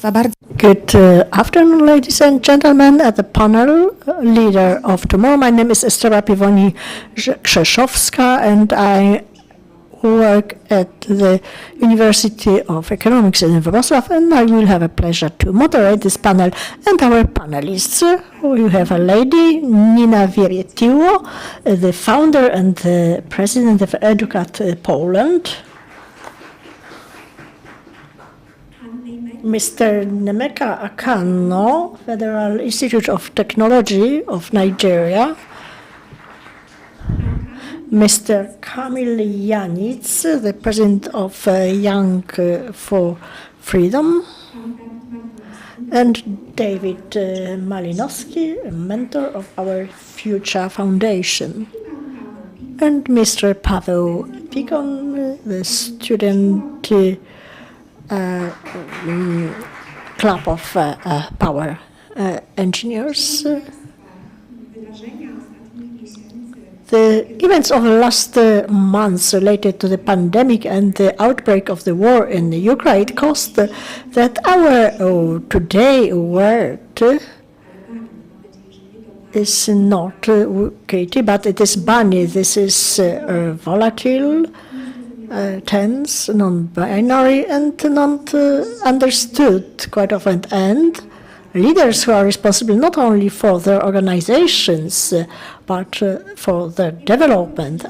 Państwa bardzo. Good afternoon, ladies and gentlemen, at the panel leader of tomorrow. My name is Estrela Piwoni-Krzeszowska, and I work at the University of Economics in Wrocław, and I will have a pleasure to moderate this panel. And our panelists, we have a lady, Nina Wieretiło, the founder and the president of Educat Poland. Mr. Nemeka Akano, Federal Institute of Technology of Nigeria. Mr. Kamil Janic, the president of Young for Freedom. And David Malinowski, a mentor of our Future Foundation. And Mr. Paweł Pigon, the student club of power engineers. The events of the last months related to the pandemic and the outbreak of the war in Ukraine caused that our today world is not Katie, but it is bunny. This is volatile, tense, non-binary, and not understood quite often. And leaders who are responsible not only for their organizations, but for their development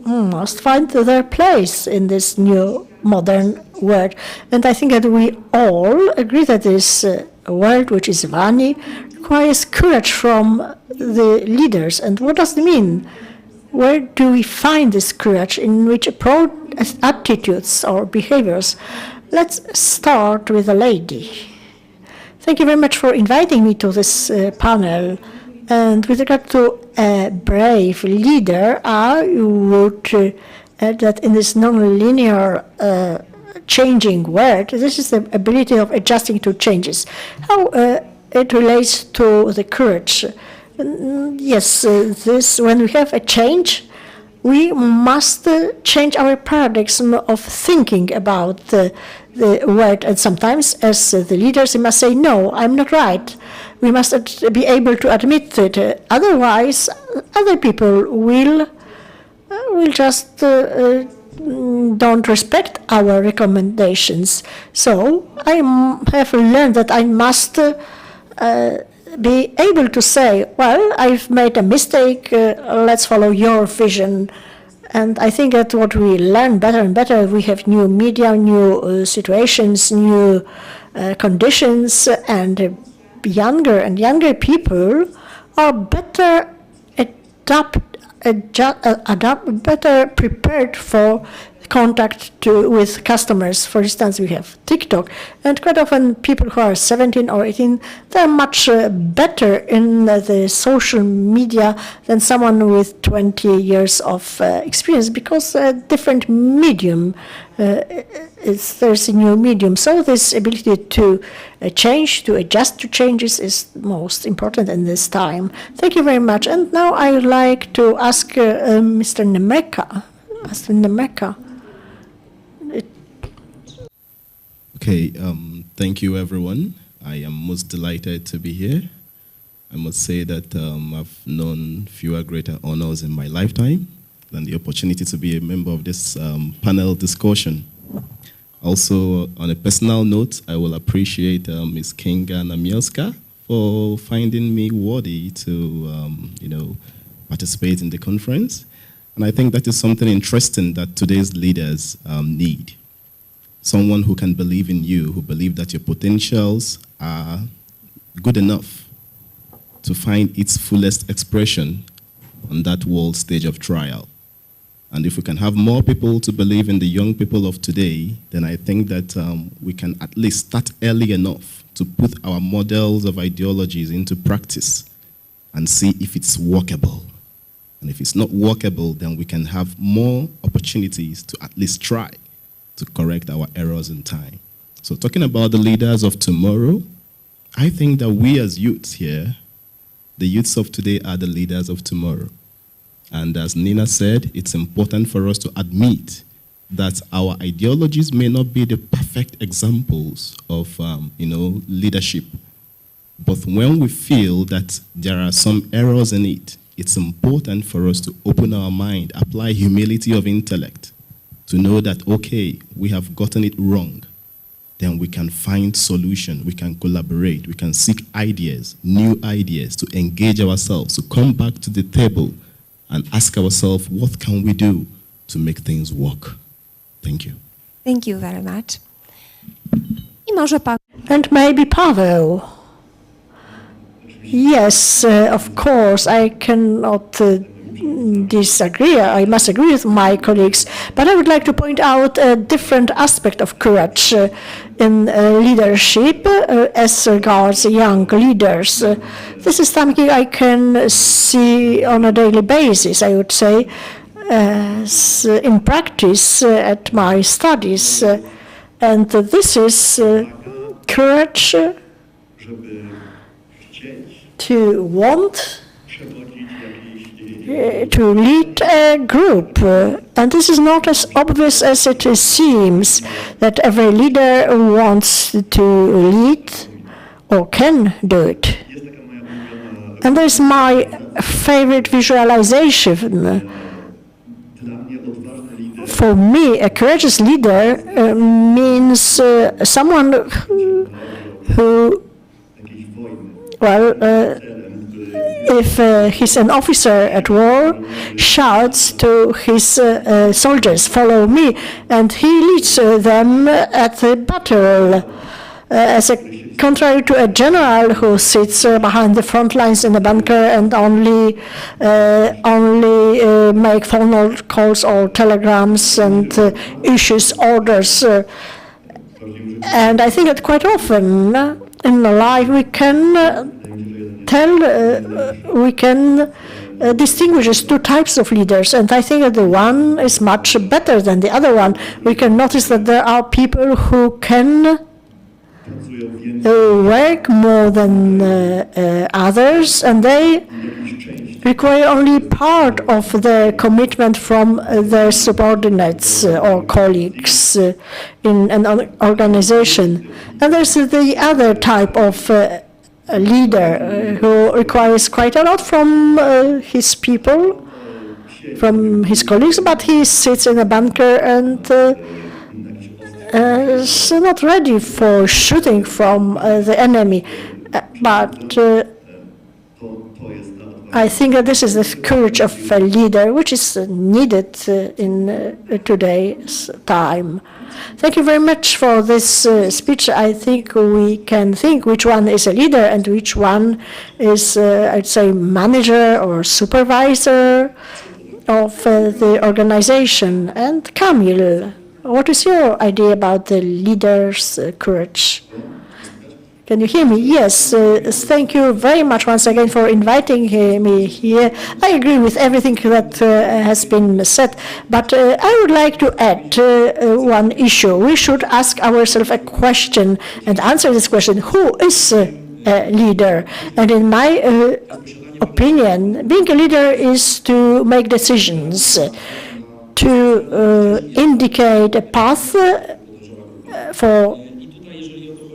must find their place in this new modern world. And I think that we all agree that this world, which is Vani, requires courage from the leaders. And what does it mean? Where do we find this courage? In which attitudes or behaviors? Let's start with a lady. Thank you very much for inviting me to this panel. And with regard to a brave leader, I would add that in this non-linear changing world, this is the ability of adjusting to changes. How it relates to the courage. Yes, this when we have a change, we must change our paradigm of thinking about the world. And sometimes, as the leaders, we must say, no, I'm not right. We must be able to admit it. Otherwise, other people will just don't respect our recommendations. So I have learned that I must be able to say, well, I've made a mistake, let's follow your vision. And I think that what we learn better and better, we have new media, new situations, new conditions, and younger and younger people are better better prepared for contact with customers. For instance, we have TikTok, and quite often people who are 17 or 18, they're much better in the social media than someone with 20 years of experience, because a different medium, there's a new medium. So this ability to change, to adjust to changes is most important in this time. Thank you very much. And now I would like to ask Mr. Nemeka. Okay, thank you, everyone. I am most delighted to be here. I must say that I've known fewer greater honors in my lifetime than the opportunity to be a member of this panel discussion. Also, on a personal note, I will appreciate Ms. Kinga Namielska for finding me worthy to, participate in the conference. And I think that is something interesting that today's leaders need. Someone who can believe in you, who believe that your potentials are good enough to find its fullest expression on that world stage of trial. And if we can have more people to believe in the young people of today, then I think that we can at least start early enough to put our models of ideologies into practice and see if it's workable. And if it's not workable, then we can have more opportunities to at least try to correct our errors in time. So talking about the leaders of tomorrow, I think that we as youths here, the youths of today are the leaders of tomorrow. And as Nina said, it's important for us to admit that our ideologies may not be the perfect examples of, leadership. But when we feel that there are some errors in it, it's important for us to open our mind, apply humility of intellect, to know that, okay, we have gotten it wrong. Then we can find solution, we can collaborate, we can seek ideas, new ideas, to engage ourselves, to come back to the table and ask ourselves, what can we do to make things work? Thank you. Thank you very much. I może pan... And maybe Pavel. Yes, of course, I cannot disagree. I must agree with my colleagues, but I would like to point out a different aspect of courage in leadership as regards young leaders. This is something I can see on a daily basis, I would say, in practice at my studies. And this is courage to want to lead a group. And this is not as obvious as it seems, that every leader wants to lead or can do it. And there's my favorite visualization. For me, a courageous leader means someone who, if he's an officer at war, shouts to his soldiers, "Follow me," and he leads them at the battle. As a contrary to a general who sits behind the front lines in the bunker and only make phone calls or telegrams and issues orders. And I think that quite often in life we can distinguish as two types of leaders, and I think that the one is much better than the other one. We can notice that there are people who can work more than others, and they require only part of their commitment from their subordinates or colleagues in an organization. And there's the other type of leader who requires quite a lot from his people, from his colleagues, but he sits in a bunker and is not ready for shooting from the enemy. But I think that this is the courage of a leader, which is needed in today's time. Thank you very much for this speech. I think we can think which one is a leader and which one is, I'd say, manager or supervisor of the organization. And Kamil, what is your idea about the leader's courage? Can you hear me? Yes. Thank you very much once again for inviting me here. I agree with everything that has been said, but I would like to add one issue. We should ask ourselves a question and answer this question: who is a leader? And in my opinion, being a leader is to make decisions, to indicate a path for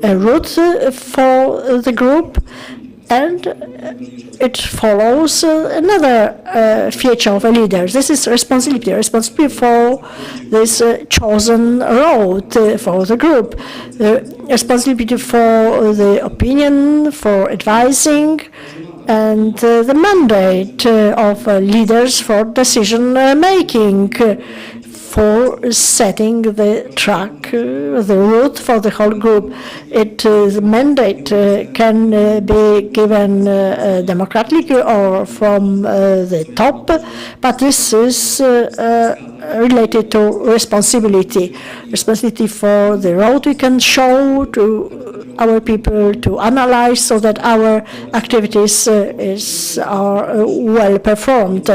a route for the group, and it follows another feature of a leader. This is responsibility for this chosen road for the group, responsibility for the opinion, for advising, and the mandate of leaders for decision making, for setting the track, the route for the whole group. The mandate can be given democratically or from the top, but this is related to responsibility for the road we can show to our people, to analyze so that our activities are well performed.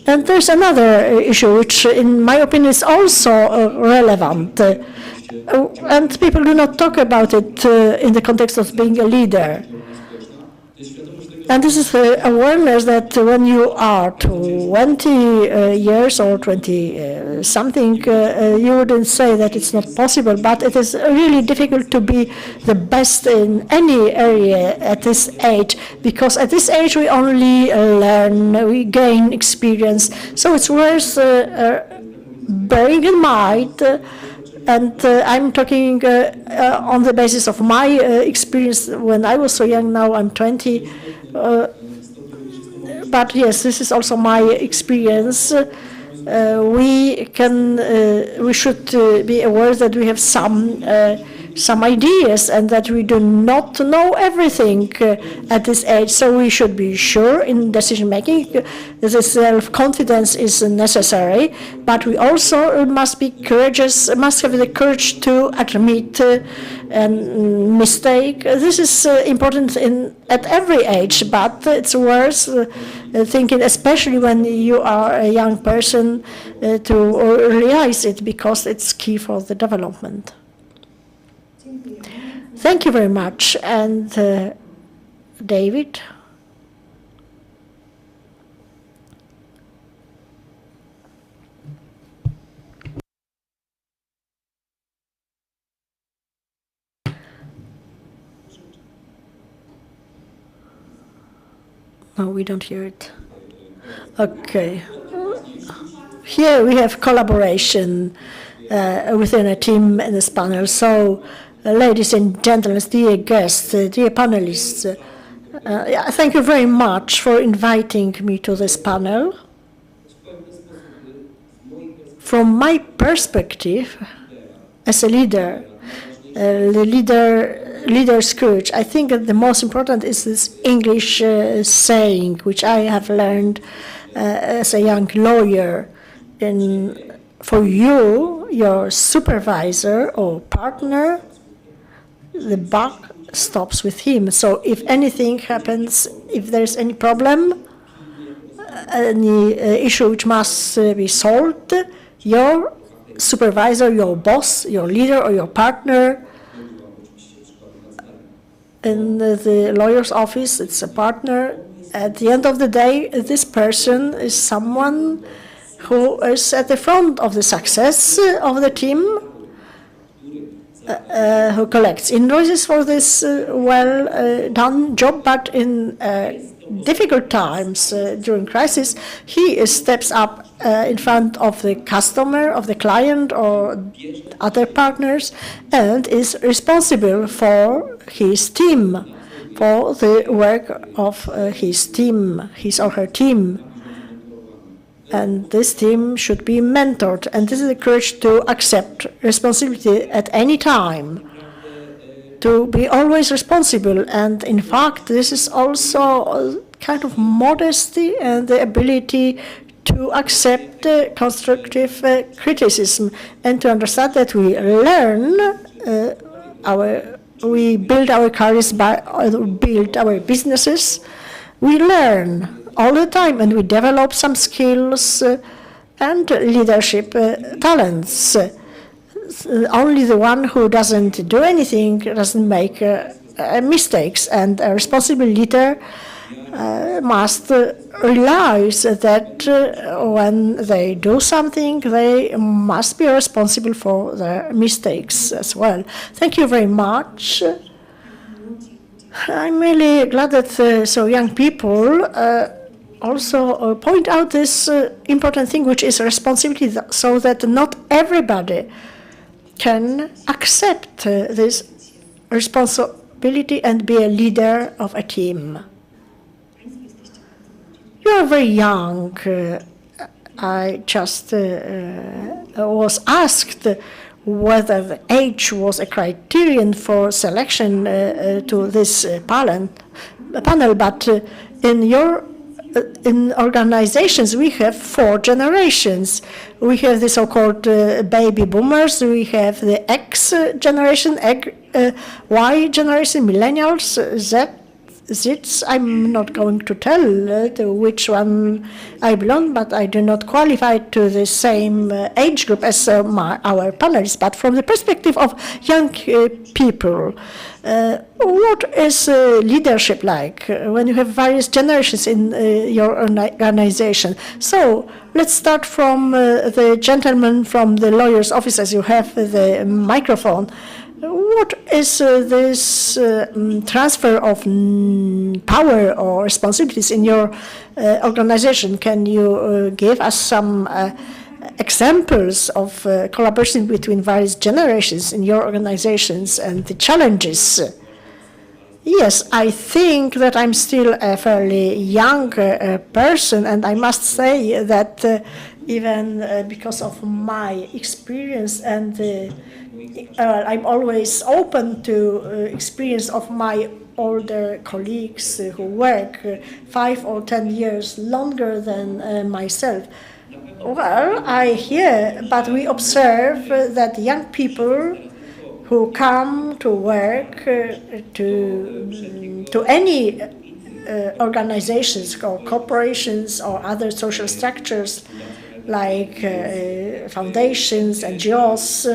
And there's another issue which, in my opinion, is also relevant, and people do not talk about it in the context of being a leader. And this is awareness that when you are 20 years or 20 something, you wouldn't say that it's not possible, but it is really difficult to be the best in any area at this age, because at this age we only learn, we gain experience. So it's worth bearing in mind. And I'm talking on the basis of my experience when I was so young. Now I'm 20. But yes, this is also my experience. We should be aware that we have some ideas and that we do not know everything at this age. So we should be sure in decision making. The self-confidence is necessary, but we also must be courageous, must have the courage to admit a mistake. This is important at every age, but it's worth thinking, especially when you are a young person, to realize it, because it's key for the development. Thank you very much. And David? No, we don't hear it. Okay. Here we have collaboration within a team in this panel. So, ladies and gentlemen, dear guests, dear panelists, thank you very much for inviting me to this panel. From my perspective, as a leader, leader's courage, I think that the most important is this English saying, which I have learned as a young lawyer. For you, your supervisor or partner, the buck stops with him. So if anything happens, if there's any problem, any issue which must be solved, your supervisor, your boss, your leader, or your partner in the lawyer's office, it's a partner. At the end of the day, this person is someone who is at the front of the success of the team, who collects invoices for this well-done job, but in difficult times during crisis, he steps up in front of the customer, of the client, or other partners, and is responsible for his team, for the work of his team, his or her team. And this team should be mentored, and this is the courage to accept responsibility at any time, to be always responsible. And in fact, this is also a kind of modesty and the ability to accept constructive criticism, and to understand that we learn we build our careers build our businesses. We learn all the time, and we develop some skills and leadership talents. Only the one who doesn't do anything doesn't make mistakes, and a responsible leader must realize that when they do something, they must be responsible for their mistakes as well. Thank you very much. I'm really glad that so young people also point out this important thing, which is responsibility, so that not everybody can accept this responsibility and be a leader of a team. You are very young. I just was asked whether the age was a criterion for selection to this panel, but in organizations we have 4 generations. We have the so-called baby boomers, we have the X generation, Y generation, millennials, Z seats. I'm not going to tell to which one I belong, but I do not qualify to the same age group as our panelists. But from the perspective of young people, what is leadership like when you have various generations in your organization? So let's start from the gentleman from the lawyer's office, as you have the microphone. What is this transfer of power or responsibilities in your organization? Can you give us some examples of collaboration between various generations in your organizations and the challenges? Yes, I think that I'm still a fairly young person, and I must say that even because of my experience and I'm always open to experience of my older colleagues who work 5 or 10 years longer than myself. Well, I hear, but we observe that young people who come to work to any organizations or corporations or other social structures like foundations, NGOs,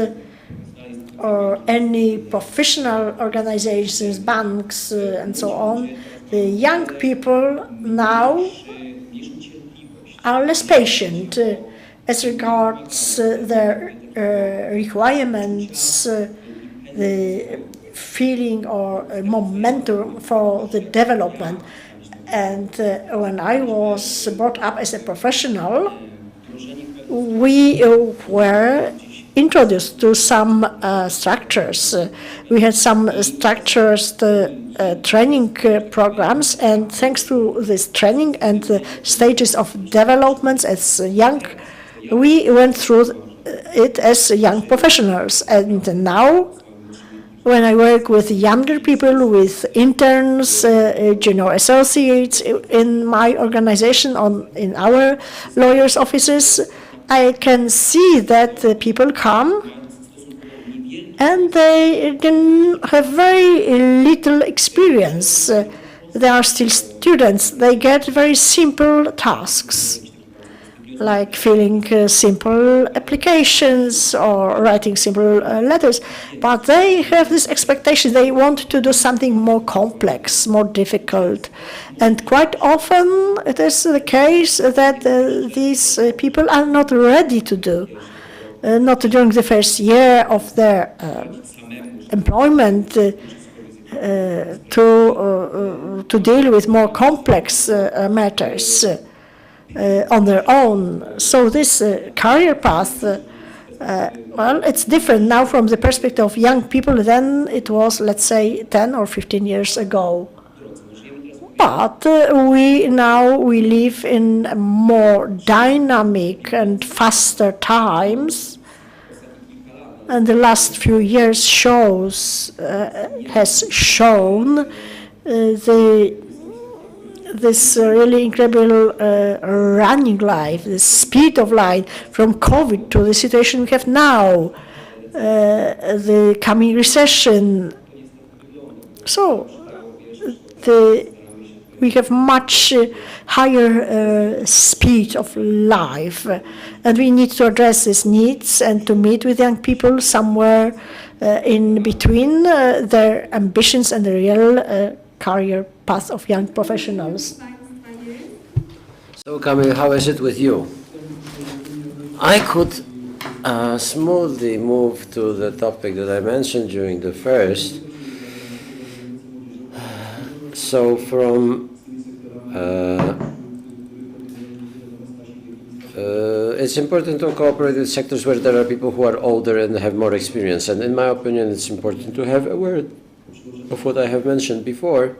or any professional organizations, banks, and so on, the young people now are less patient as regards their requirements, the feeling or momentum for the development. And when I was brought up as a professional, we were introduced to some structures. We had some structures, training programs, and thanks to this training and the stages of development as young, we went through it as young professionals. And now, when I work with younger people, with interns, junior associates in my organization, in our lawyers' offices, I can see that people come and they have very little experience. They are still students. They get very simple tasks, like filling simple applications or writing simple letters. But they have this expectation. They want to do something more complex, more difficult. And quite often it is the case that these people are not ready to do, not during the first year of their employment, to deal with more complex matters on their own. So this career path, well, it's different now from the perspective of young people than it was, let's say, 10 or 15 years ago. But we live in more dynamic and faster times, and the last few years has shown this really incredible running life, the speed of life from COVID to the situation we have now, the coming recession. So we have much higher speed of life, and we need to address these needs and to meet with young people somewhere in between their ambitions and the real career path of young professionals. So, Kamil, how is it with you? I could smoothly move to the topic that I mentioned during the first. So from it's important to cooperate with sectors where there are people who are older and have more experience. And in my opinion, it's important to have aware of what I have mentioned before.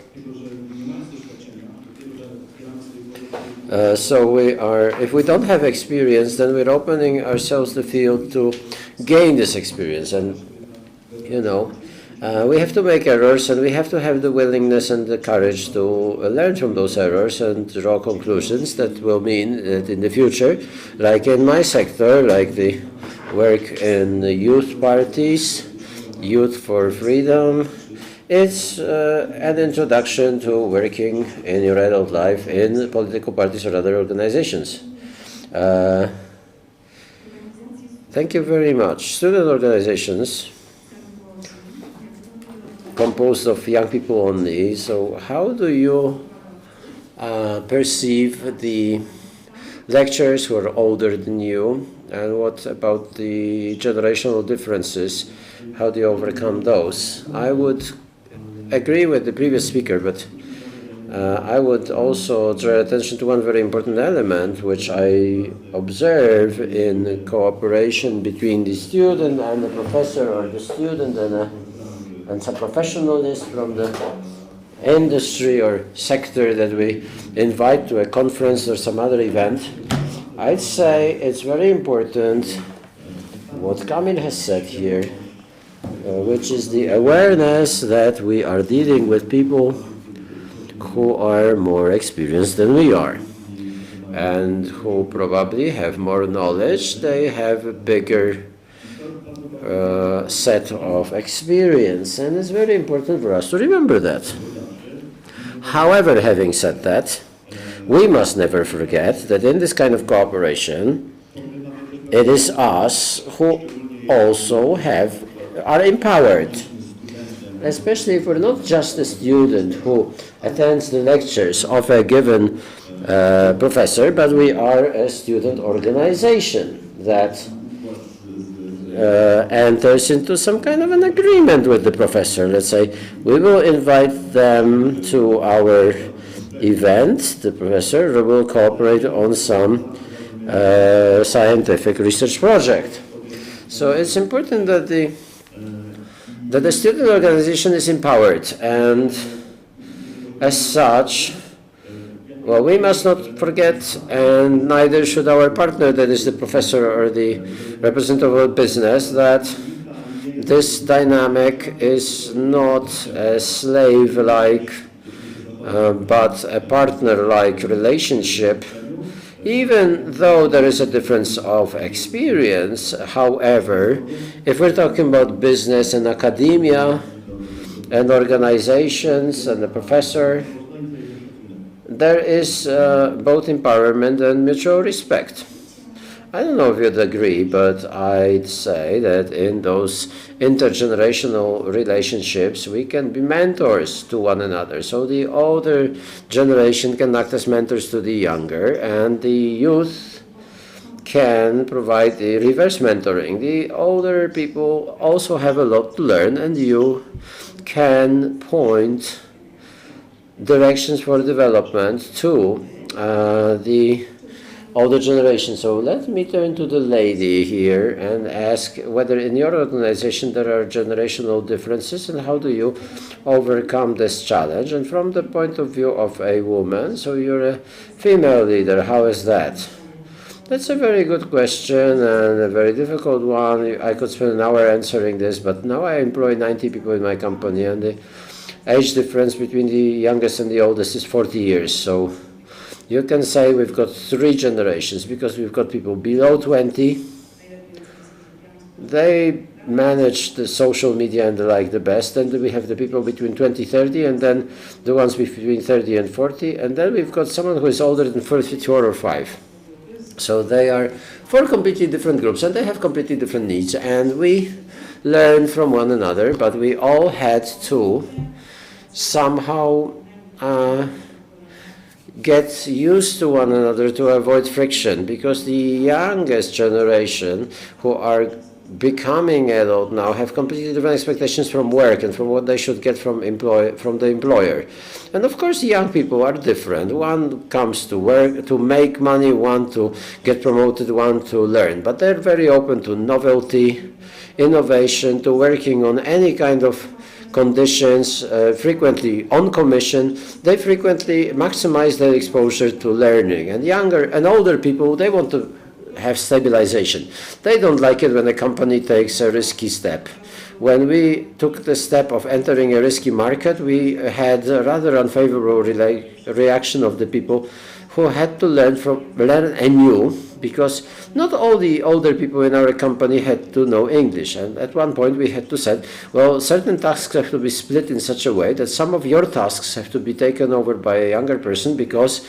So if we don't have experience, then we're opening ourselves the field to gain this experience. And, we have to make errors, and we have to have the willingness and the courage to learn from those errors and draw conclusions that will mean that in the future, like in my sector, like the work in the youth parties, Youth for Freedom, It's an introduction to working in your adult life in political parties or other organizations. Thank you very much. Student organizations composed of young people only. So how do you perceive the lecturers who are older than you? And what about the generational differences? How do you overcome those? I would agree with the previous speaker, but I would also draw attention to one very important element which I observe in cooperation between the student and the professor, or the student and some professionalist from the industry or sector that we invite to a conference or some other event. I'd say it's very important what Kamil has said here, which is the awareness that we are dealing with people who are more experienced than we are and who probably have more knowledge. They have a bigger set of experience, and it's very important for us to remember that. However, having said that, we must never forget that in this kind of cooperation, it is us who also are empowered, especially if we're not just a student who attends the lectures of a given professor, but we are a student organization that enters into some kind of an agreement with the professor. Let's say we will invite them to our event. The professor will cooperate on some scientific research project. So it's important that the student organization is empowered, and as such, well, we must not forget, and neither should our partner, that is the professor or the representative of business, that this dynamic is not a slave-like, but a partner-like relationship, even though there is a difference of experience. However, if we're talking about business and academia and organizations and the professor, there is both empowerment and mutual respect. I don't know if you'd agree, but I'd say that in those intergenerational relationships, we can be mentors to one another. So the older generation can act as mentors to the younger, and the youth can provide the reverse mentoring. The older people also have a lot to learn, and you can point directions for development to the older generation. So let me turn to the lady here and ask whether in your organization there are generational differences, and how do you overcome this challenge? And from the point of view of a woman, so you're a female leader, how is that? That's a very good question and a very difficult one. I could spend an hour answering this, but now I employ 90 people in my company, and the age difference between the youngest and the oldest is 40 years. So you can say we've got 3 generations, because we've got people below 20. They manage the social media and the like the best. And we have the people between 20, 30, and then the ones between 30 and 40. And then we've got someone who is older than 4 or 5. So they are 4 completely different groups, and they have completely different needs. And we learn from one another, but we all had to somehow get used to one another to avoid friction, because the youngest generation who are becoming adult now have completely different expectations from work and from what they should get from the employer. And of course, the young people are different. One comes to work to make money, one to get promoted, one to learn. But they're very open to novelty, innovation, to working on any kind of conditions, frequently on commission. They frequently maximize their exposure to learning. And younger and older people, they want to have stabilization. They don't like it when a company takes a risky step. When we took the step of entering a risky market, we had a rather unfavorable reaction of the people who had to learn anew, because not all the older people in our company had to know English. And at one point we had to say, well, certain tasks have to be split in such a way that some of your tasks have to be taken over by a younger person, because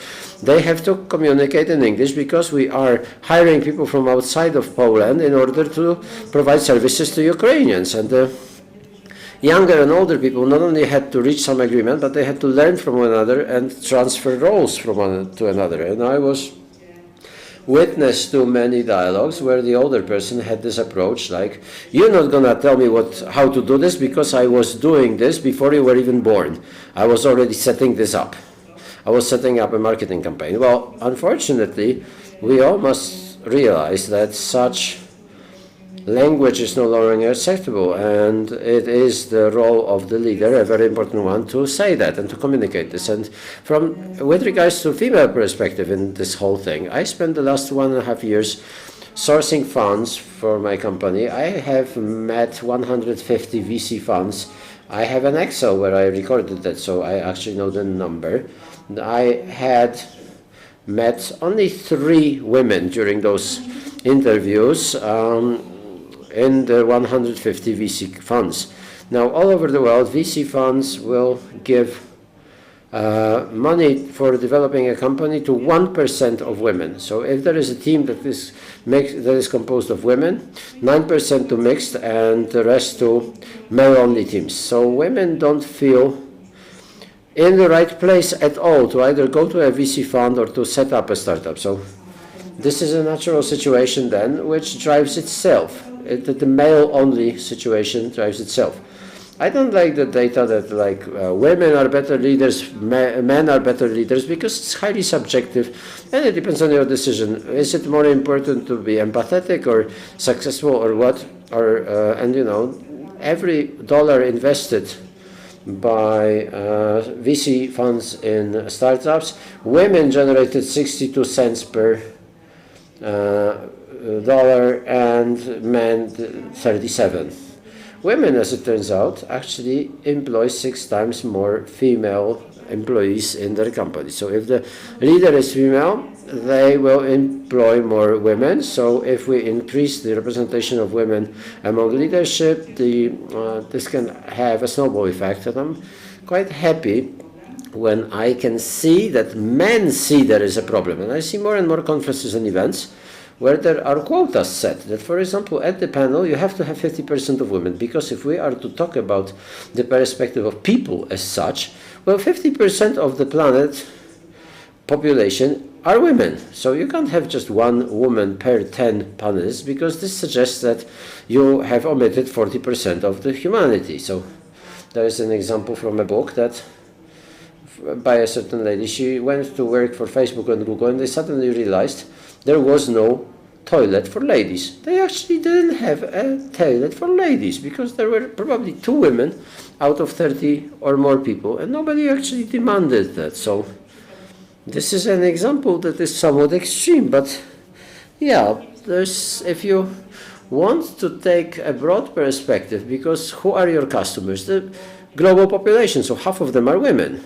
they have to communicate in English, because we are hiring people from outside of Poland in order to provide services to Ukrainians. And younger and older people not only had to reach some agreement, but they had to learn from one another and transfer roles from one to another. And I was witness to many dialogues where the older person had this approach, like, you're not going to tell me how to do this, because I was doing this before you were even born. I was already setting this up. I was setting up a marketing campaign. Well, unfortunately, we all must realize that such language is no longer acceptable, and it is the role of the leader, a very important one, to say that and to communicate this. And with regards to female perspective in this whole thing, I spent the last 1.5 years sourcing funds for my company. I have met 150 VC funds. I have an Excel where I recorded that, so I actually know the number. I had met only 3 women during those interviews in the 150 VC funds. Now, all over the world, VC funds will give money for developing a company to 1% of women. So if there is a team that is composed of women, 9% to mixed and the rest to male-only teams. So women don't feel in the right place at all to either go to a VC fund or to set up a startup. So this is a natural situation then, which drives itself. The male-only situation drives itself. I don't like the data that women are better leaders, men are better leaders, because it's highly subjective and it depends on your decision. Is it more important to be empathetic or successful or what? And every dollar invested by VC funds in startups, women generated 62 cents per dollar and men 37. Women, as it turns out, actually employ 6 times more female employees in their company. So if the leader is female, they will employ more women. So if we increase the representation of women among leadership, this can have a snowball effect. And I'm quite happy when I can see that men see there is a problem. And I see more and more conferences and events where there are quotas set, that, for example, at the panel you have to have 50% of women, because if we are to talk about the perspective of people as such, well, 50% of the planet population are women. So you can't have just 1 woman per 10 panelists, because this suggests that you have omitted 40% of the humanity. So there is an example from a book that by a certain lady. She went to work for Facebook and Google, and they suddenly realized there was no toilet for ladies. They actually didn't have a toilet for ladies, because there were probably 2 women out of 30 or more people, and nobody actually demanded that. So this is an example that is somewhat extreme, but yeah, if you want to take a broad perspective, because who are your customers? The global population, so half of them are women.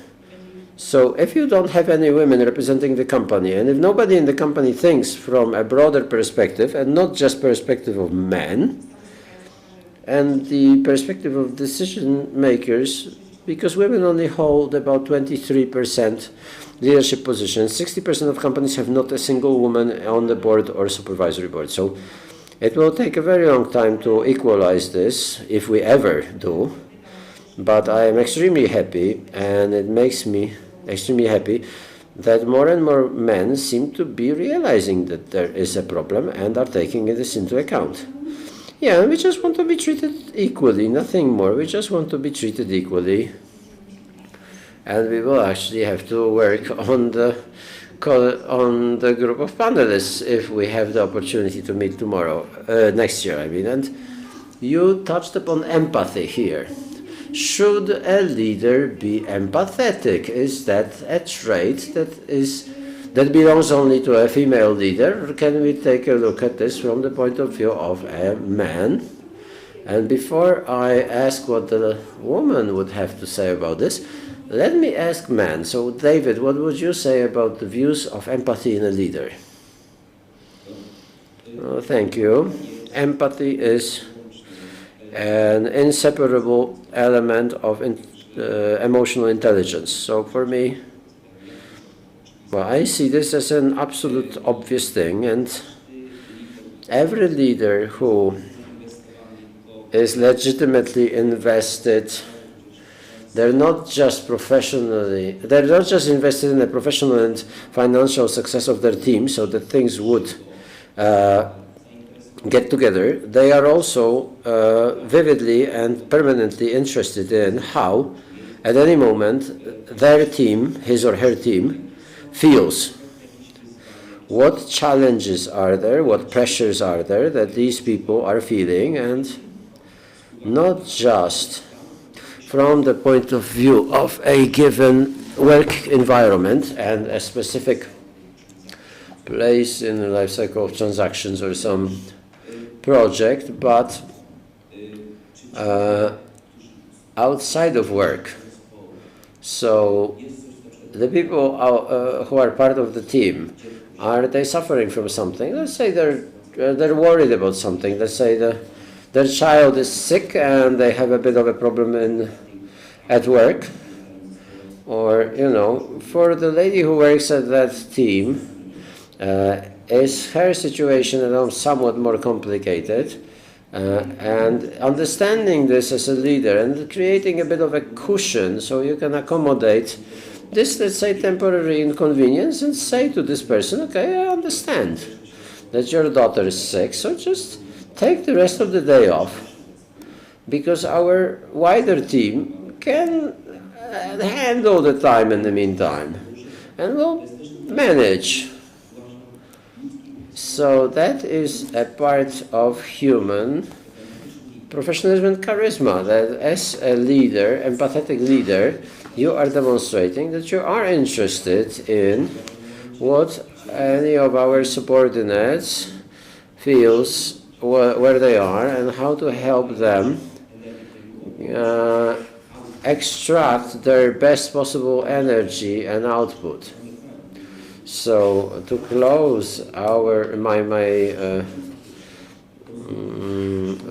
So if you don't have any women representing the company, and if nobody in the company thinks from a broader perspective and not just perspective of men and the perspective of decision makers, because women only hold about 23% leadership positions, 60% of companies have not a single woman on the board or supervisory board. So it will take a very long time to equalize this, if we ever do. But I am extremely happy, and it makes me extremely happy that more and more men seem to be realizing that there is a problem and are taking this into account. Yeah, and we just want to be treated equally, nothing more. We just want to be treated equally. And we will actually have to work on the group of panelists if we have the opportunity to meet next year, I mean. And you touched upon empathy here. Should a leader be empathetic? Is that a trait that belongs only to a female leader? Or can we take a look at this from the point of view of a man? And before I ask what the woman would have to say about this, Let me ask man. So, David, what would you say about the views of empathy in a leader? Oh, thank you. Empathy is an inseparable element of emotional intelligence. So for me, well, I see this as an absolute obvious thing, and every leader who is legitimately invested, they're not just invested in the professional and financial success of their team so that things would get together. They are also vividly and permanently interested in how, at any moment, their team, his or her team, feels. What challenges are there, what pressures are there that these people are feeling, and not just from the point of view of a given work environment and a specific place in the life cycle of transactions or some project, but outside of work. So the people who are part of the team, are they suffering from something? Let's say they're worried about something. Let's say their child is sick and they have a bit of a problem at work. Or, for the lady who works at that team, is her situation at home somewhat more complicated, and understanding this as a leader and creating a bit of a cushion so you can accommodate this, let's say, temporary inconvenience, and say to this person, okay, I understand that your daughter is sick, so just take the rest of the day off, because our wider team can handle the time in the meantime, and we'll manage. So that is a part of human professionalism and charisma, that as a leader, empathetic leader, you are demonstrating that you are interested in what any of our subordinates feels, where they are, and how to help them extract their best possible energy and output. So to close my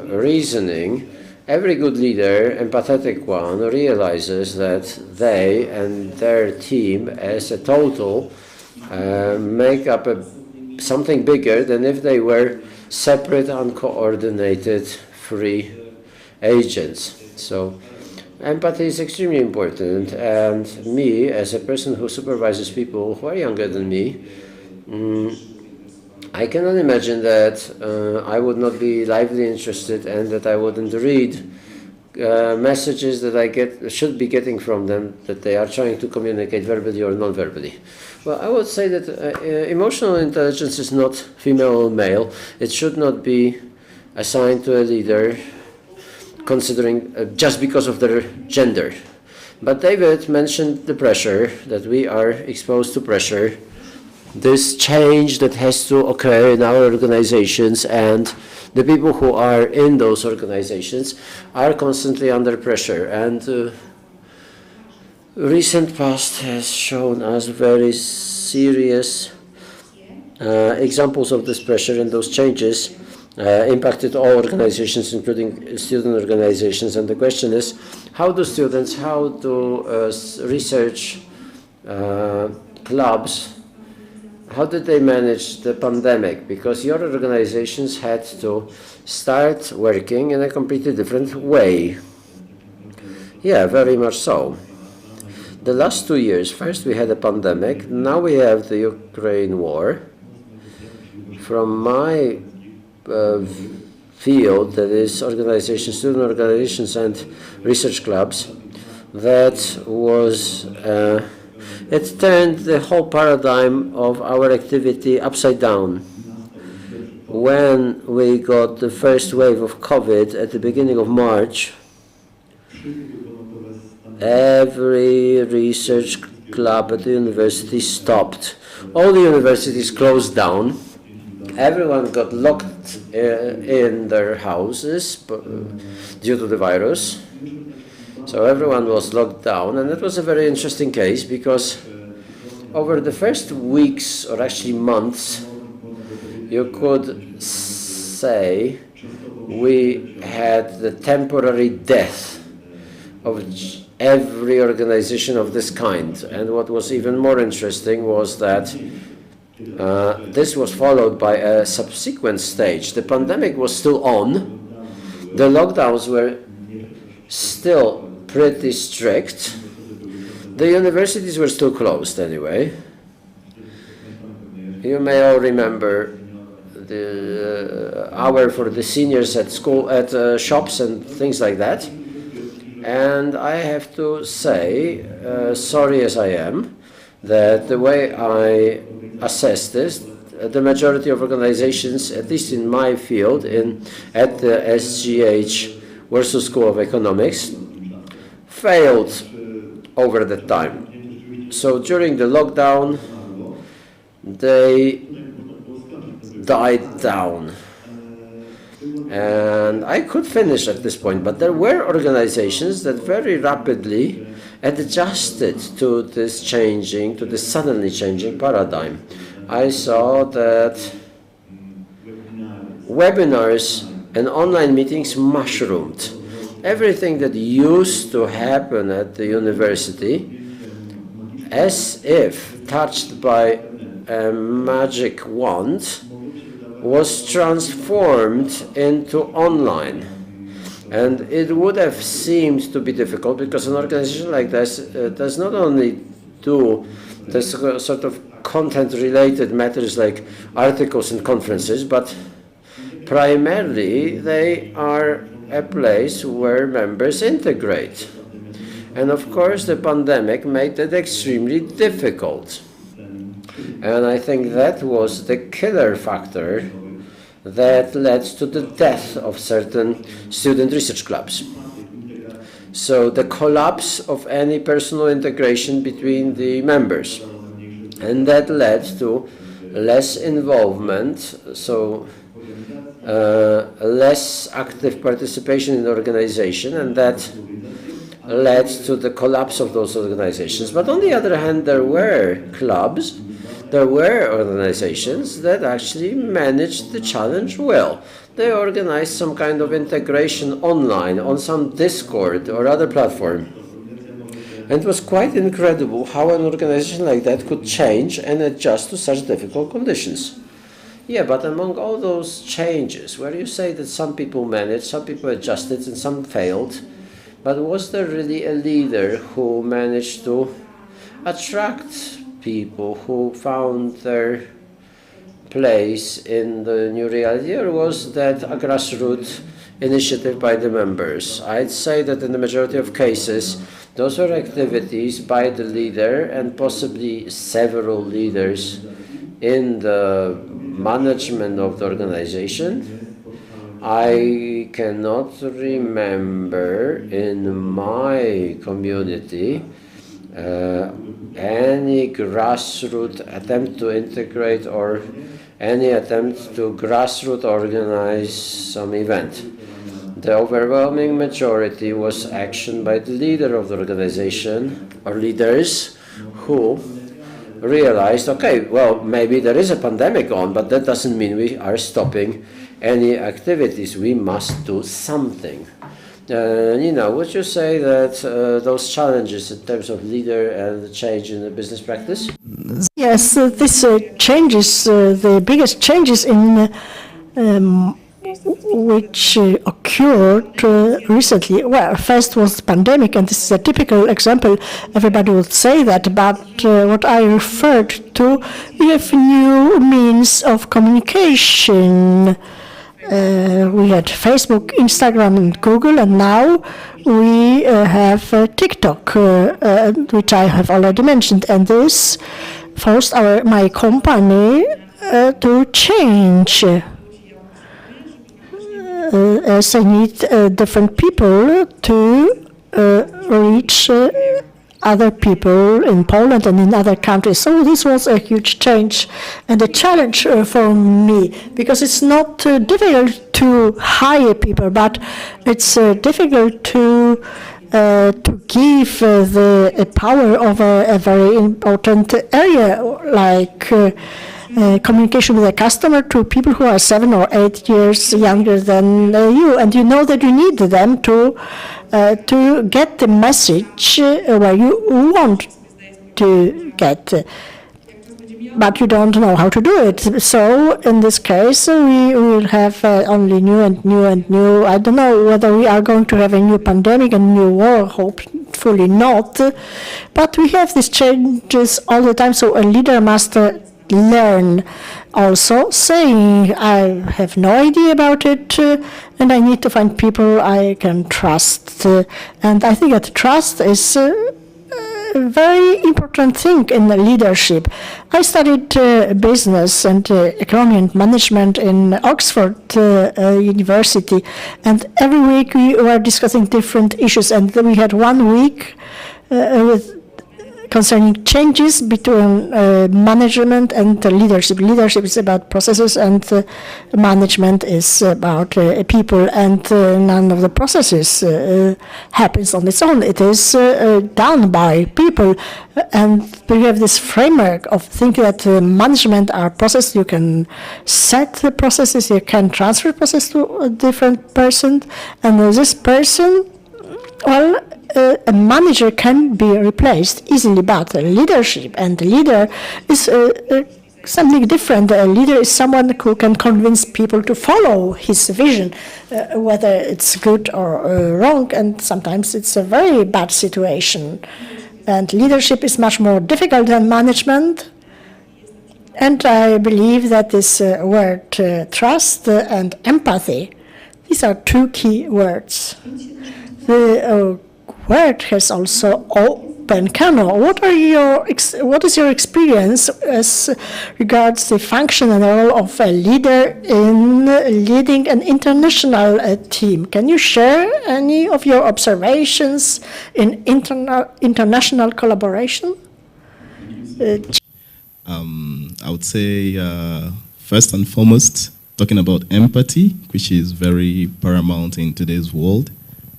reasoning, every good leader, empathetic one, realizes that they and their team as a total make up something bigger than if they were separate, uncoordinated, free agents. So empathy is extremely important, and me, as a person who supervises people who are younger than me, I cannot imagine that I would not be lively interested and that I wouldn't read messages that I should be getting from them that they are trying to communicate verbally or non-verbally. Well, I would say that emotional intelligence is not female or male. It should not be assigned to a leader considering just because of their gender. But David mentioned the pressure, that we are exposed to pressure, this change that has to occur in our organizations, and the people who are in those organizations are constantly under pressure. And recent past has shown us very serious examples of this pressure, and those changes impacted all organizations, including student organizations. And the question is, how do students, how do research clubs, how did they manage the pandemic? Because your organizations had to start working in a completely different way. Yeah, very much so. The last 2 years, first we had a pandemic, now we have the Ukraine war. From my field, that is organizations, student organizations and research clubs, that was it turned the whole paradigm of our activity upside down. When we got the first wave of COVID at the beginning of March, every research club at the university stopped. All the universities closed down. Everyone got locked in their houses due to the virus. So everyone was locked down, and it was a very interesting case because over the first weeks, or actually months, you could say we had the temporary death of every organization of this kind. And what was even more interesting was that this was followed by a subsequent stage. The pandemic was still on. The lockdowns were still pretty strict. The universities were still closed anyway. You may all remember the hour for the seniors at school, at shops and things like that. And I have to say, sorry as I am, that the way I assess this, the majority of organizations, at least in my field, at the SGH, Warsaw School of Economics, failed over the time. So during the lockdown, they died down. And I could finish at this point, but there were organizations that very rapidly adjusted to this suddenly changing paradigm. I saw that webinars and online meetings mushroomed. Everything that used to happen at the university, as if touched by a magic wand, was transformed into online. And it would have seemed to be difficult because an organization like this does not only do this sort of content-related matters like articles and conferences, but primarily they are a place where members integrate. And of course the pandemic made that extremely difficult. And I think that was the killer factor that led to the death of certain student research clubs. So the collapse of any personal integration between the members. And that led to less involvement, so less active participation in the organization, and that led to the collapse of those organizations. But on the other hand, there were clubs, there were organizations that actually managed the challenge well. They organized some kind of integration online on some Discord or other platform. And it was quite incredible how an organization like that could change and adjust to such difficult conditions. Yeah, but among all those changes, where you say that some people managed, some people adjusted, and some failed, but was there really a leader who managed to attract people who found their place in the new reality, or was that a grassroots initiative by the members? I'd say that in the majority of cases, those were activities by the leader and possibly several leaders in the management of the organization. I cannot remember in my community any grassroots attempt to integrate or any attempt to grassroots organize some event. The overwhelming majority was action by the leader of the organization or leaders who realized, okay, well, maybe there is a pandemic on, but that doesn't mean we are stopping any activities. We must do something. Nina, would you say that those challenges in terms of leader and the change in the business practice? Yes, this changes, the biggest changes in which occurred recently. Well, first was the pandemic, and this is a typical example. Everybody would say that, but what I referred to, we have new means of communication. We had Facebook, Instagram, and Google, and now we have TikTok, which I have already mentioned, and this forced my company to change. As I need different people to reach other people in Poland and in other countries. So this was a huge change and a challenge for me, because it's not difficult to hire people, but it's difficult to to give the power of a very important area like communication with a customer to people who are 7 or 8 years younger than you, and you know that you need them to get the message where you want to get, but you don't know how to do it. So in this case, we will have only new and new and new. I don't know whether we are going to have a new pandemic and new war. Hopefully not. But we have these changes all the time. So a leader must learn also, saying, I have no idea about it, and I need to find people I can trust. And I think that trust is a very important thing in leadership. I studied business and economy and management in Oxford University, and every week we were discussing different issues, and then we had 1 week concerning changes between management and leadership. Leadership is about processes, and management is about people, and none of the processes happens on its own. It is done by people, and we have this framework of thinking that management are processes. You can set the processes, you can transfer process to a different person, and this person, well, a manager can be replaced easily, but leadership and the leader is something different. A leader is someone who can convince people to follow his vision, whether it's good or wrong, and sometimes it's a very bad situation. And leadership is much more difficult than management. And I believe that this word trust and empathy, these are 2 key words. The word has also open canon. What is your experience as regards the function and role of a leader in leading an international team? Can you share any of your observations in international collaboration? I would say first and foremost, talking about empathy, which is very paramount in today's world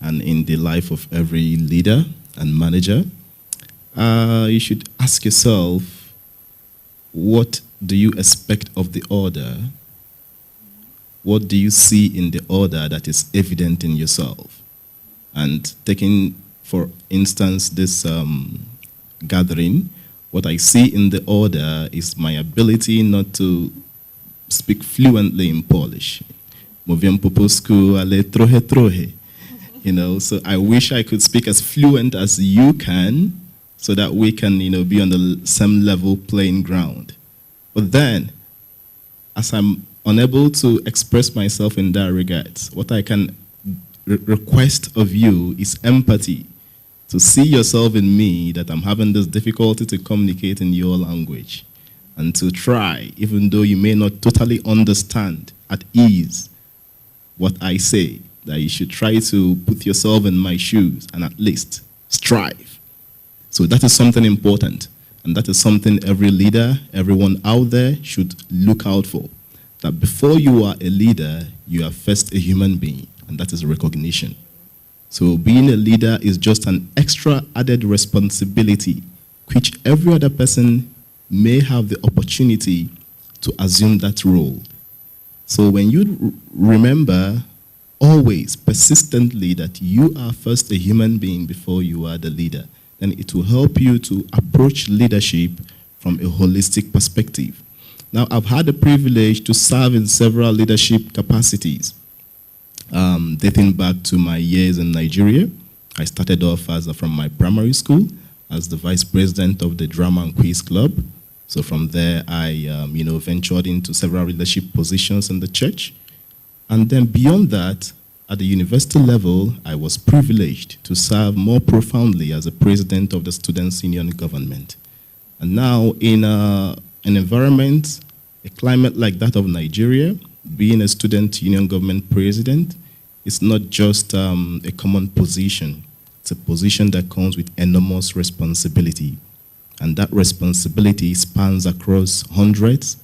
and in the life of every leader and manager, you should ask yourself, what do you expect of the order? What do you see in the order that is evident in yourself? And taking, for instance, this gathering, what I see in the order is my ability not to speak fluently in Polish. Mówię po polsku, ale trochę trochę. You know, so I wish I could speak as fluent as you can, so that we can, be on the same level playing ground. But then, as I'm unable to express myself in that regard, what I can request of you is empathy, to see yourself in me, that I'm having this difficulty to communicate in your language, and to try, even though you may not totally understand at ease what I say, that you should try to put yourself in my shoes and at least strive. So that is something important, and that is something every leader, everyone out there should look out for. That before you are a leader, you are first a human being, and that is recognition. So being a leader is just an extra added responsibility, which every other person may have the opportunity to assume that role. So when you remember always persistently that you are first a human being before you are the leader, then it will help you to approach leadership from a holistic perspective. Now, I've had the privilege to serve in several leadership capacities. Dating back to my years in Nigeria, I started off from my primary school as the vice president of the Drama and Quiz Club. So from there, I ventured into several leadership positions in the church. And then beyond that, at the university level, I was privileged to serve more profoundly as a president of the Students' Union government. And now in an environment, a climate like that of Nigeria, being a student union government president is not just a common position. It's a position that comes with enormous responsibility. And that responsibility spans across hundreds,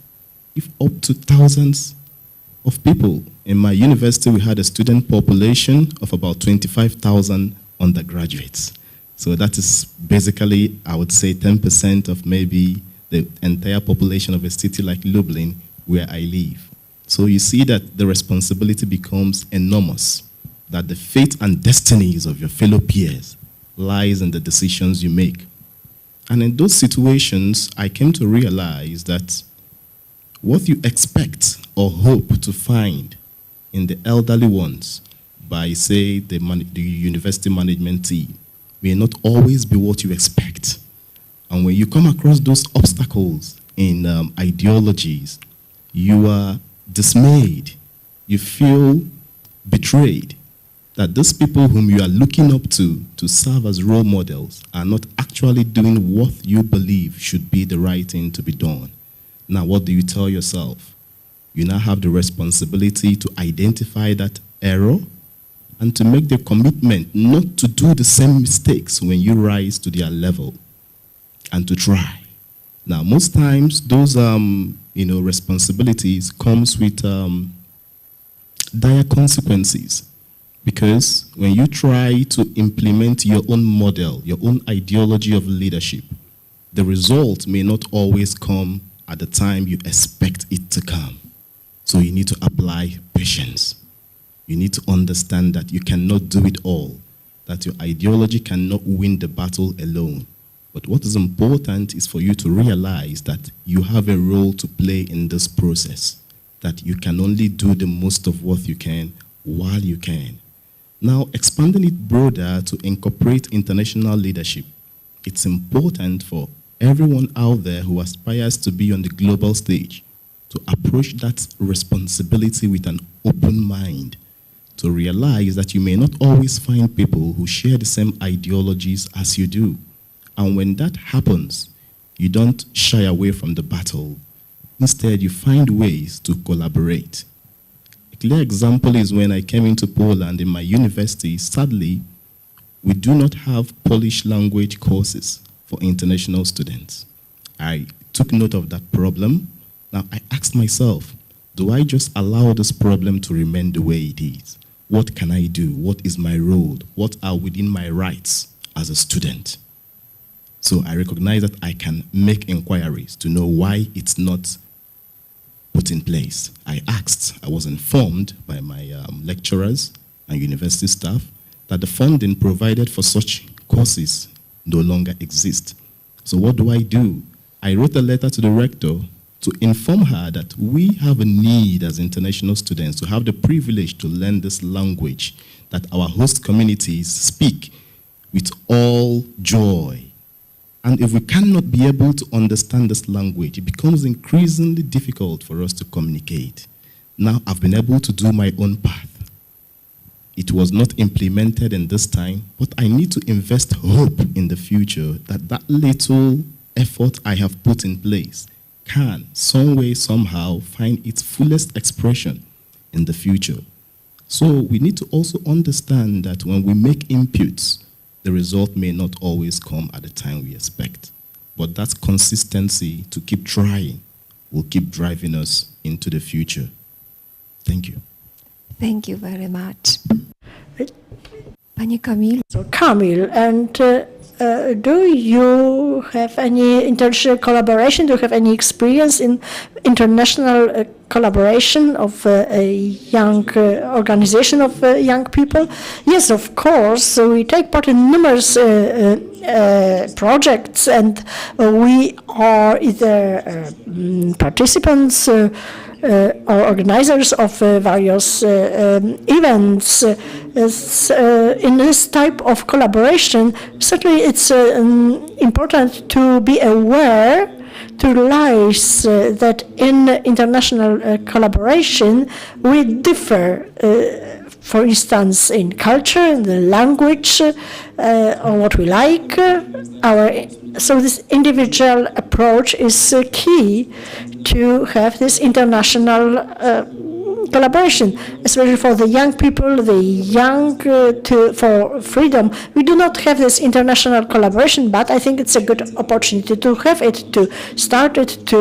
if up to thousands of people. In my university, we had a student population of about 25,000 undergraduates. So that is basically, I would say, 10% of maybe the entire population of a city like Lublin, where I live. So you see that the responsibility becomes enormous, that the fate and destinies of your fellow peers lies in the decisions you make. And in those situations, I came to realize that what you expect or hope to find in the elderly ones by, say, the university management team may not always be what you expect. And when you come across those obstacles in ideologies, you are dismayed. You feel betrayed that those people whom you are looking up to serve as role models are not actually doing what you believe should be the right thing to be done. Now, what do you tell yourself? You now have the responsibility to identify that error and to make the commitment not to do the same mistakes when you rise to their level, and to try. Now, most times, those responsibilities comes with dire consequences, because when you try to implement your own model, your own ideology of leadership, the result may not always come at the time you expect it to come. So you need to apply patience. You need to understand that you cannot do it all, that your ideology cannot win the battle alone. But what is important is for you to realize that you have a role to play in this process, that you can only do the most of what you can while you can. Now, expanding it broader to incorporate international leadership, it's important for everyone out there who aspires to be on the global stage to approach that responsibility with an open mind, to realize that you may not always find people who share the same ideologies as you do. And when that happens, you don't shy away from the battle. Instead, you find ways to collaborate. A clear example is when I came into Poland in my university. Sadly, we do not have Polish language courses for international students. I took note of that problem. Now, I asked myself, do I just allow this problem to remain the way it is? What can I do? What is my role? What are within my rights as a student? So I recognize that I can make inquiries to know why it's not put in place. I was informed by my lecturers and university staff that the funding provided for such courses no longer exists. So what do? I wrote a letter to the rector to inform her that we have a need as international students to have the privilege to learn this language that our host communities speak with all joy. And if we cannot be able to understand this language, it becomes increasingly difficult for us to communicate. Now I've been able to do my own path. It was not implemented in this time, but I need to invest hope in the future that that little effort I have put in place can, some way, somehow, find its fullest expression in the future. So we need to also understand that when we make inputs, the result may not always come at the time we expect. But that consistency to keep trying will keep driving us into the future. Thank you. Thank you very much. Panie Kamil. So, Kamil, and do you have any international collaboration? Do you have any experience in international collaboration of a young organization of young people? Yes, of course. We take part in numerous projects, and we are either participants or organizers of various events. In this type of collaboration, certainly it's important to be aware, to realize that in international collaboration we differ, for instance, in culture, in the language, or what we like. So this individual approach is key to have this international collaboration, especially for the young people, for freedom. We do not have this international collaboration, but I think it's a good opportunity to have it, to start it.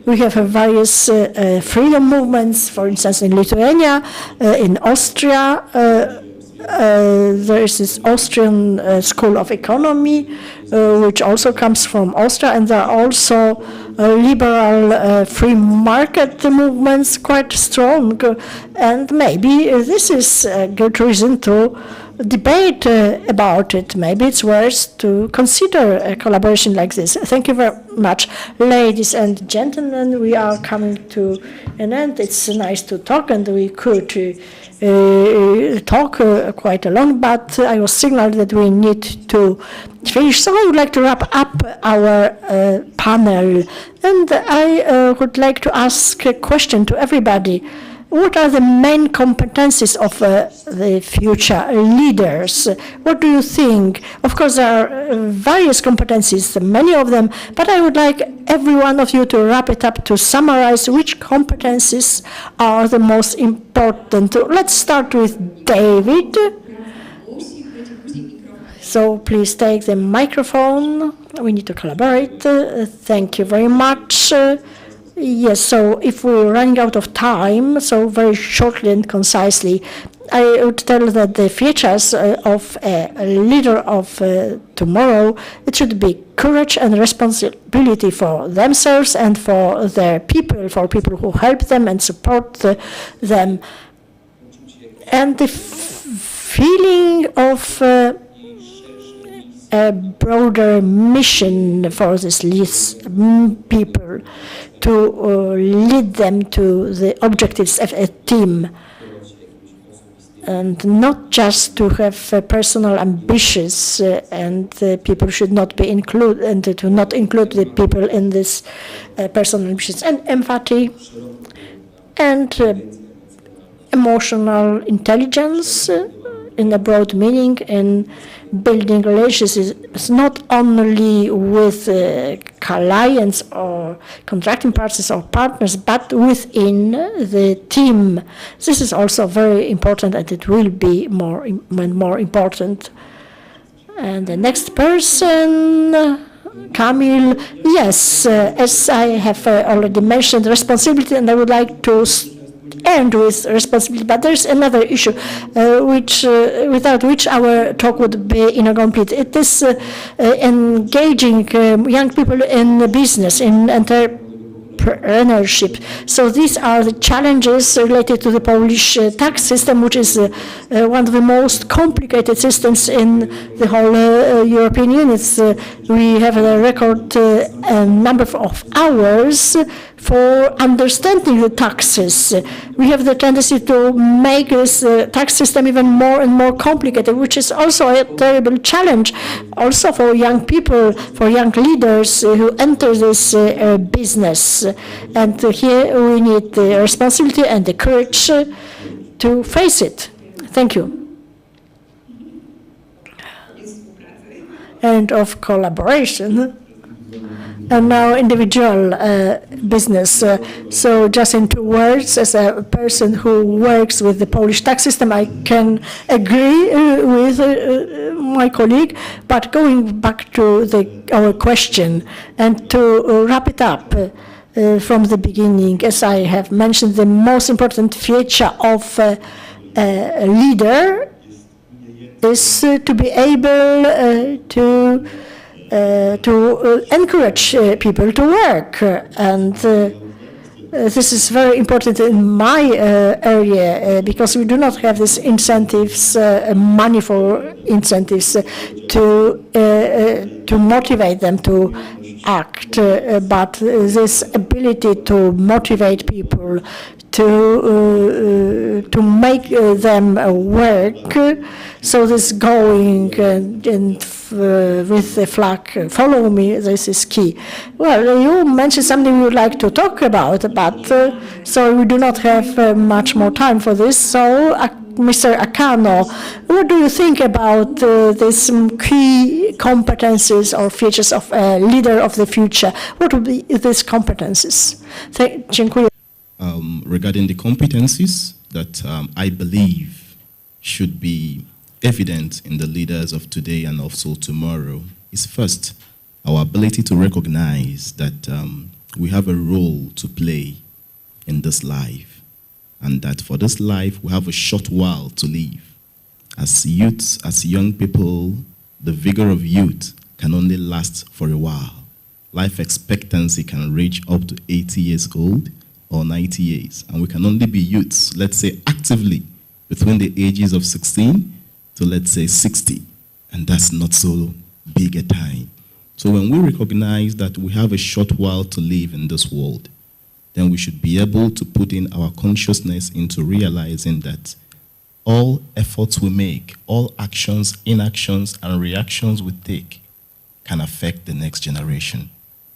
We have various freedom movements, for instance, in Lithuania, in Austria, There is this Austrian School of Economy, which also comes from Austria, and there are also liberal free market movements quite strong. And maybe this is a good reason to debate about it. Maybe it's worth to consider a collaboration like this. Thank you very much, ladies and gentlemen. We are coming to an end. It's nice to talk, and we could talk quite a long, but I was signaled that we need to finish. So I would like to wrap up our panel, and I would like to ask a question to everybody. What are the main competencies of the future leaders? What do you think? Of course, there are various competencies, many of them, but I would like every one of you to wrap it up, to summarize which competencies are the most important. Let's start with David. So please take the microphone. We need to collaborate. Thank you very much. Yes, so if we're running out of time, so very shortly and concisely, I would tell that the features of a leader of tomorrow, it should be courage and responsibility for themselves and for their people, for people who help them and support them. And the feeling of a broader mission for these people, to lead them to the objectives of a team, and not just to have personal ambitions, and people should not be included, and to not include the people in this personal ambitions, and empathy and emotional intelligence in a broad meaning, in building relationships not only with clients or contracting parties or partners, but within the team. This is also very important, and it will be more and more important. And the next person, Kamil. Yes, as I have already mentioned, responsibility, and I would like to end with responsibility, but there's another issue without which our talk would be incomplete. It is engaging young people in business, in entrepreneurship. So these are the challenges related to the Polish tax system, which is one of the most complicated systems in the whole European Union. We have a record number of hours for understanding the taxes. We have the tendency to make this tax system even more and more complicated, which is also a terrible challenge, also for young people, for young leaders who enter this business. And here we need the responsibility and the courage to face it. Thank you. And of collaboration. And now individual business. So just in 2 words, as a person who works with the Polish tax system, I can agree with my colleague, but going back to our question and to wrap it up from the beginning, as I have mentioned, the most important feature of a leader is to be able to encourage people to work, and this is very important in my area because we do not have these incentives, money for incentives to motivate them to act, but this ability to motivate people to make them work. So this going and with the flag, follow me, this is key. Well, you mentioned something we would like to talk about, but so we do not have much more time for this. So, Mr. Akano, what do you think about these key competencies or features of a leader of the future? What would be these competencies? Dziękuję. Regarding the competencies that I believe should be evident in the leaders of today and also tomorrow is first, our ability to recognize that we have a role to play in this life, and that for this life we have a short while to live, As youths, as young people, the vigor of youth can only last for a while. Life expectancy can reach up to 80 years old or 90 years. And we can only be youths, let's say actively, between the ages of 16 to, let's say, 60. And that's not so big a time. So when we recognize that we have a short while to live in this world, then we should be able to put in our consciousness into realizing that all efforts we make, all actions, inactions, and reactions we take can affect the next generation.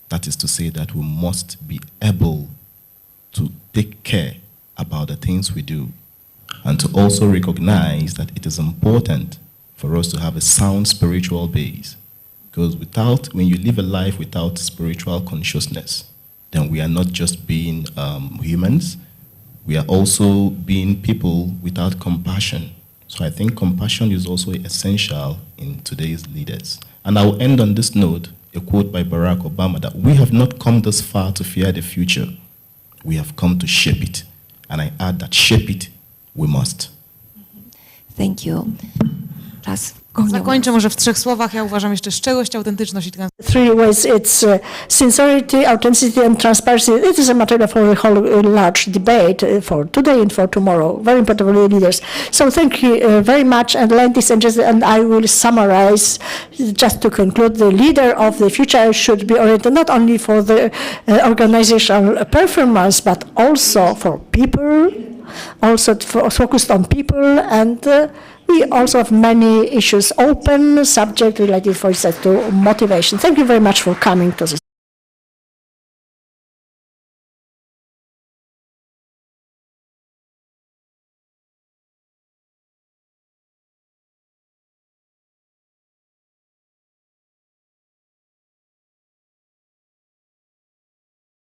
That is to say that we must be able to take care about the things we do and to also recognize that it is important for us to have a sound spiritual base. Because when you live a life without spiritual consciousness, then we are not just being humans, we are also being people without compassion. So I think compassion is also essential in today's leaders. And I will end on this note, a quote by Barack Obama, that we have not come this far to fear the future. We have come to shape it. And I add that shape it, we must. Thank you. Czas Zakończę może w 3 słowach. Ja uważam jeszcze szczerość, autentyczność i Three ways: it's sincerity, authenticity, and transparency. It is a matter for a whole large debate for today and for tomorrow. Very important for the leaders. So thank you very much. And ladies and gentlemen, and I will summarize just to conclude. The leader of the future should be oriented not only for the organizational performance, but also for people, also focused on people, and we also have many issues open, subject related, for instance, to motivation. Thank you very much for coming to this.